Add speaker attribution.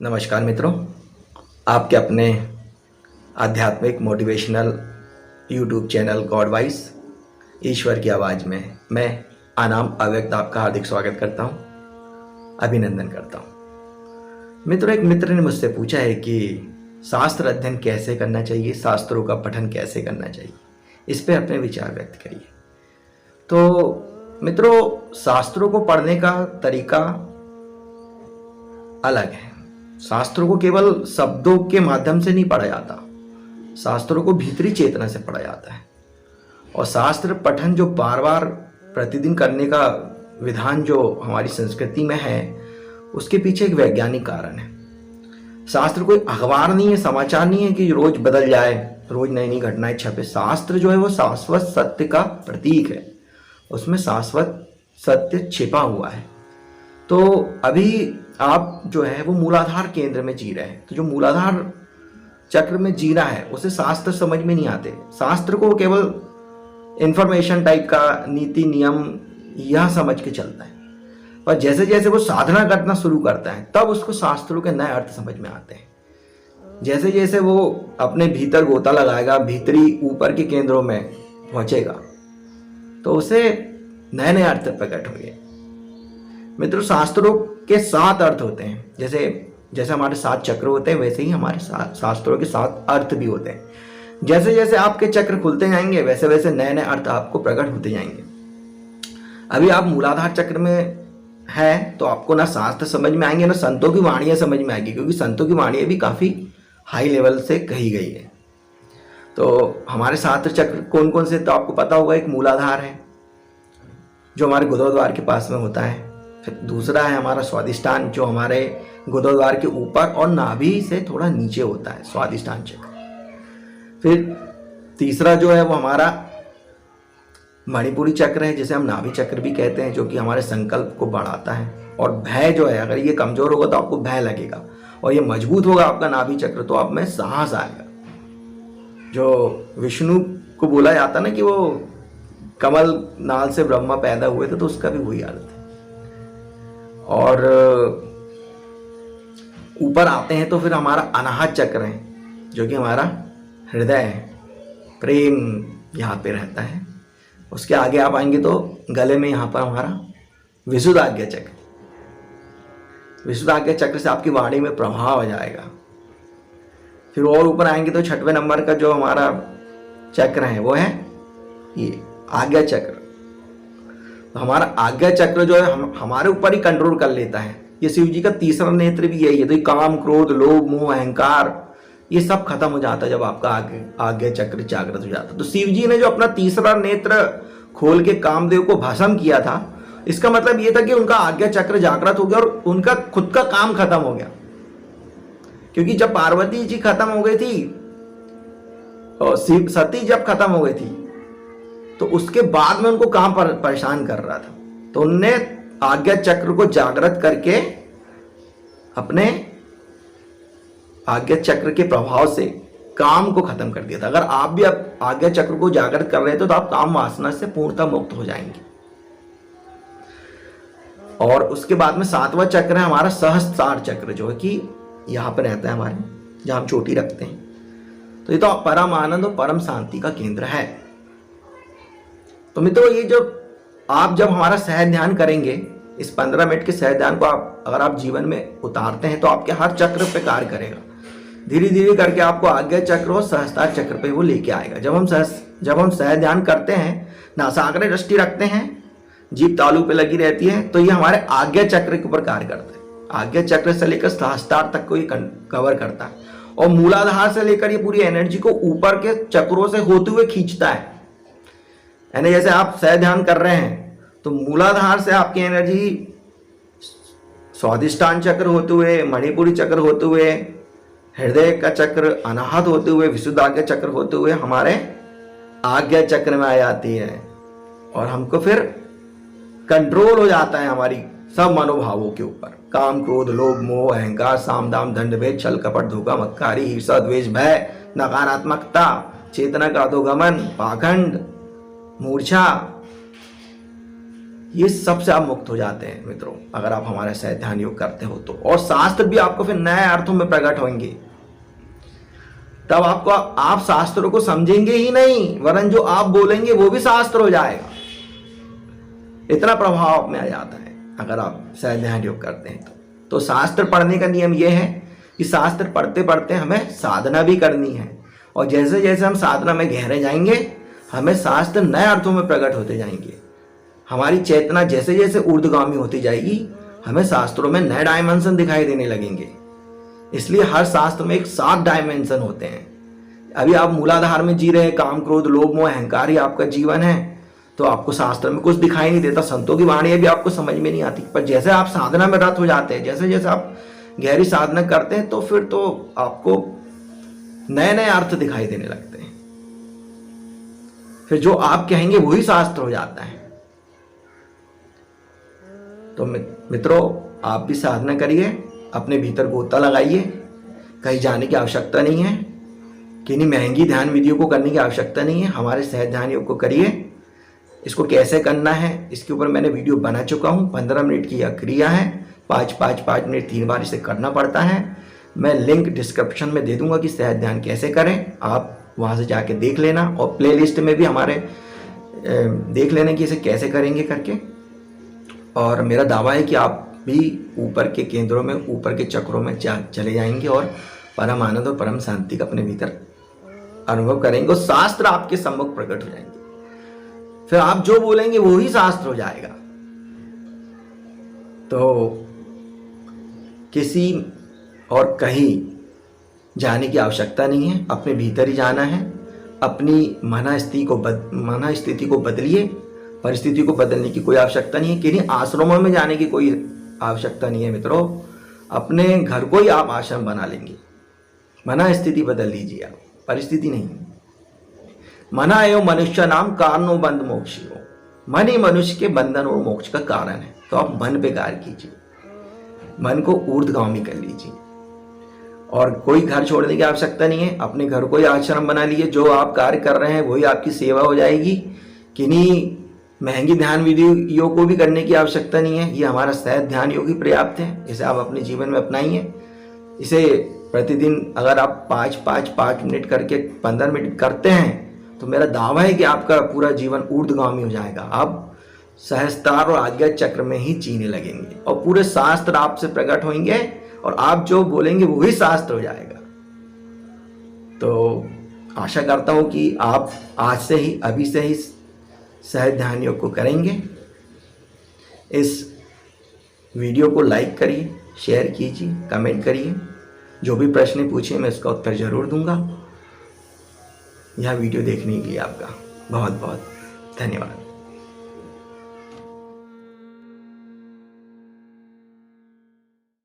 Speaker 1: नमस्कार मित्रों, आपके अपने आध्यात्मिक motivational YouTube channel God voice ईश्वर की आवाज़ में मैं अनाम अव्यक्त आपका हार्दिक स्वागत करता हूं, अभिनंदन करता हूं। मित्रों, एक मित्र ने मुझसे पूछा है कि शास्त्र अध्ययन कैसे करना चाहिए, शास्त्रों का पठन कैसे करना चाहिए, इस पर अपने विचार व्यक्त करिए। तो मित्रों, शास्त्रों को पढ़ने का तरीका अलग है। शास्त्रों को केवल शब्दों के माध्यम से नहीं पढ़ा जाता, शास्त्रों को भीतरी चेतना से पढ़ा जाता है। और शास्त्र पठन जो बार बार प्रतिदिन करने का विधान जो हमारी संस्कृति में है, उसके पीछे एक वैज्ञानिक कारण है। शास्त्र कोई अखबार नहीं है, समाचार नहीं है कि रोज बदल जाए, रोज नई नई घटनाएं छपे। शास्त्र जो है वो शाश्वत सत्य का प्रतीक है, उसमें शाश्वत सत्य छिपा हुआ है। तो अभी आप जो है वो मूलाधार केंद्र में जी रहे हैं, तो जो मूलाधार चक्र में जीना है उसे शास्त्र समझ में नहीं आते। शास्त्र को केवल इंफॉर्मेशन टाइप का नीति नियम यह समझ के चलता है, पर जैसे जैसे वो साधना करना शुरू करता है तब उसको शास्त्रों के नए अर्थ समझ में आते हैं। जैसे जैसे वो अपने भीतर गोता लगाएगा, भीतरी ऊपर के केंद्रों में पहुंचेगा, तो उसे नए नए अर्थ प्रकट होंगे। मित्रों, शास्त्रों के 7 अर्थ होते हैं। जैसे जैसे हमारे 7 चक्र होते हैं, वैसे ही हमारे शास्त्रों के 7 अर्थ भी होते हैं। जैसे जैसे आपके चक्र खुलते जाएंगे, वैसे वैसे नए नए अर्थ आपको प्रकट होते जाएंगे। अभी आप मूलाधार चक्र में है तो आपको ना शास्त्र समझ में आएंगे, ना संतों की वाणियां समझ में आएगी, क्योंकि संतों की वाणियां भी काफी हाई लेवल से कही गई है। तो हमारे 7 चक्र कौन कौन से, तो आपको पता होगा। एक मूलाधार है जो हमारे गुदद्वार के पास में होता है। फिर दूसरा है हमारा स्वादिष्ठान, जो हमारे गुदद्वार के ऊपर और नाभि से थोड़ा नीचे होता है, स्वादिष्ठान चक्र। फिर तीसरा जो है वो हमारा मणिपुरी चक्र है, जिसे हम नाभि चक्र भी कहते हैं, जो कि हमारे संकल्प को बढ़ाता है। और भय जो है, अगर ये कमजोर होगा तो आपको भय लगेगा, और ये मजबूत होगा आपका नाभि चक्र तो आप में साहस आएगा। जो विष्णु को बोला जाता ना कि वो कमल नाल से ब्रह्मा पैदा हुए थे, तो उसका भी वही अर्थ है। और ऊपर आते हैं तो फिर हमारा अनाहत चक्र है, जो कि हमारा हृदय है, प्रेम यहाँ पे रहता है। उसके आगे आप आएंगे तो गले में यहाँ पर हमारा विशुद्धाज्ञा चक्र, विशुद्धाज्ञा चक्र से आपकी वाणी में प्रभाव आ जाएगा। फिर और ऊपर आएंगे तो 6वें नंबर का जो हमारा चक्र है वो है ये आज्ञा चक्र। तो हमारा आज्ञा चक्र जो है हमारे ऊपर ही कंट्रोल कर लेता है। ये शिव जी का तीसरा नेत्र भी यही है। तो ये काम, क्रोध, लोभ, मोह, अहंकार, ये सब खत्म हो जाता है जब आपका आज्ञा चक्र जागृत हो जाता है। तो शिव जी ने जो अपना तीसरा नेत्र खोल के कामदेव को भस्म किया था, इसका मतलब ये था कि उनका आज्ञा चक्र जागृत हो गया और उनका खुद का काम खत्म हो गया। क्योंकि जब पार्वती जी खत्म हो गई थी और सती जब खत्म हो गई थी, तो उसके बाद में उनको काम परेशान कर रहा था, तो उनने आज्ञा चक्र को जागृत करके अपने आज्ञा चक्र के प्रभाव से काम को खत्म कर दिया था। अगर आप भी आज्ञा चक्र को जागृत कर रहे थे तो आप काम वासना से पूर्णतः मुक्त हो जाएंगे। और उसके बाद में 7वां चक्र है हमारा सहस्त्रार चक्र, जो है कि यहां पर रहता है हमारे, जहां हम चोटी रखते हैं। तो ये तो परम आनंद और परम शांति का केंद्र है। तो मित्रों, ये जब हमारा सहज ध्यान करेंगे, इस 15 मिनट के सहज ध्यान को अगर आप जीवन में उतारते हैं तो आपके हर चक्र पे कार्य करेगा। धीरे धीरे करके आपको आज्ञा चक्र और सहस्त्रार चक्र पे वो लेके आएगा। जब हम सहज ध्यान करते हैं, नासाग्र दृष्टि रखते हैं, जीभ तालू पे लगी रहती है, तो ये हमारे आज्ञा चक्र के ऊपर कार्य करता है। आज्ञा चक्र से लेकर सहस्त्रार तक को ये कवर करता है, और मूलाधार से लेकर ये पूरी एनर्जी को ऊपर के चक्रों से होते हुए खींचता है। यानी जैसे आप सहज ध्यान कर रहे हैं तो मूलाधार से आपकी एनर्जी स्वादिष्ठान चक्र होते हुए, मणिपुरी चक्र होते हुए, हृदय का चक्र अनाहत होते हुए, विशुद्धाज्ञा चक्र होते हुए हमारे आज्ञा चक्र में आ जाती है, और हमको फिर कंट्रोल हो जाता है हमारी सब मनोभावों के ऊपर। काम, क्रोध, लोभ, मोह, अहंकार, साम, दाम, दंड, भेद, छल, कपट, धोखा, मक्कारी, ईर्षा, द्वेष, भय, नकारात्मकता, चेतना का अधोगमन, पाखंड, मूर्छा, ये सबसे आप मुक्त हो जाते हैं मित्रों, अगर आप हमारे साथ ध्यान योग करते हो तो। और शास्त्र भी आपको फिर नए अर्थों में प्रकट होंगे, तब आपको आप शास्त्रों को समझेंगे ही नहीं, वरन जो आप बोलेंगे वो भी शास्त्र हो जाएगा। इतना प्रभाव आप में आ जाता है अगर आप सहज ध्यान योग करते हैं तो शास्त्र पढ़ने का नियम यह है कि शास्त्र पढ़ते पढ़ते हमें साधना भी करनी है, और जैसे जैसे हम साधना में गहरे जाएंगे हमें शास्त्र नए अर्थों में प्रकट होते जाएंगे। हमारी चेतना जैसे जैसे ऊर्ध्वगामी होती जाएगी हमें शास्त्रों में नए डायमेंशन दिखाई देने लगेंगे। इसलिए हर शास्त्र में एक 7 डायमेंशन होते हैं। अभी आप मूलाधार में जी रहे हैं, काम क्रोध लोभ मोह अहंकार ही आपका जीवन है, तो आपको शास्त्र में कुछ दिखाई नहीं देता, संतों की वाणी भी आपको समझ में नहीं आती। पर जैसे आप साधना में रत हो जाते हैं, जैसे जैसे आप गहरी साधना करते हैं, तो फिर तो आपको नए नए अर्थ दिखाई देने लगते हैं। फिर जो आप कहेंगे वही शास्त्र हो जाता है। तो मित्रों, आप भी साधना करिए, अपने भीतर गोता लगाइए, कहीं जाने की आवश्यकता नहीं है, किन्हीं महंगी ध्यान विधियों को करने की आवश्यकता नहीं है। हमारे सहज ध्यान योग को करिए। इसको कैसे करना है इसके ऊपर मैंने वीडियो बना चुका हूँ। 15 मिनट की यह क्रिया है, 5 मिनट 3 बार इसे करना पड़ता है। मैं लिंक डिस्क्रिप्शन में दे दूंगा कि सहज ध्यान कैसे करें, आप वहाँ से जाके देख लेना, और प्लेलिस्ट में भी हमारे देख लेना कि इसे कैसे करेंगे करके। और मेरा दावा है कि आप भी ऊपर के केंद्रों में, ऊपर के चक्रों में चले जाएंगे और परम आनंद और परम शांति का अपने भीतर अनुभव करेंगे, और शास्त्र आपके सम्मुख प्रकट हो जाएंगे। फिर आप जो बोलेंगे वो ही शास्त्र हो जाएगा। तो किसी और कहीं जाने की आवश्यकता नहीं है, अपने भीतर ही जाना है। अपनी मनस्थिति को बदलिए, परिस्थिति को बदलने की कोई आवश्यकता नहीं है। किन्हीं आश्रमों में जाने की कोई आवश्यकता नहीं है मित्रों, अपने घर को ही आप आश्रम बना लेंगे। मनस्थिति बदल लीजिए आप, परिस्थिति नहीं। मना एवं मनुष्य नाम कारणों बंध मोक्षियो, मन ही मनुष्य के बंधन और मोक्ष का कारण है। तो आप मन पे कार्य कीजिए, मन को ऊर्ध्वगामी कर लीजिए, और कोई घर छोड़ने की आवश्यकता नहीं है। अपने घर को ही आश्रम बना लीजिए। जो आप कार्य कर रहे हैं वही आपकी सेवा हो जाएगी। किन्हीं महंगी ध्यान विधियों को भी करने की आवश्यकता नहीं है। ये हमारा सहज ध्यान योग ही पर्याप्त है। इसे आप अपने जीवन में अपनाइए। इसे प्रतिदिन अगर आप 5 मिनट करके 15 मिनट करते हैं तो मेरा दावा है कि आपका पूरा जीवन ऊर्ध्वगामी हो जाएगा। आप सहस्त्रार और आज्ञा चक्र में ही जीने लगेंगे, और पूरे शास्त्र आपसे प्रकट होंगे, और आप जो बोलेंगे वही शास्त्र हो जाएगा। तो आशा करता हूं कि आप आज से ही, अभी से ही सहज ध्यान योग को करेंगे। इस वीडियो को लाइक करिए, शेयर कीजिए, कमेंट करिए। जो भी प्रश्न पूछिए मैं उसका उत्तर जरूर दूंगा। यह वीडियो देखने के लिए आपका बहुत बहुत धन्यवाद।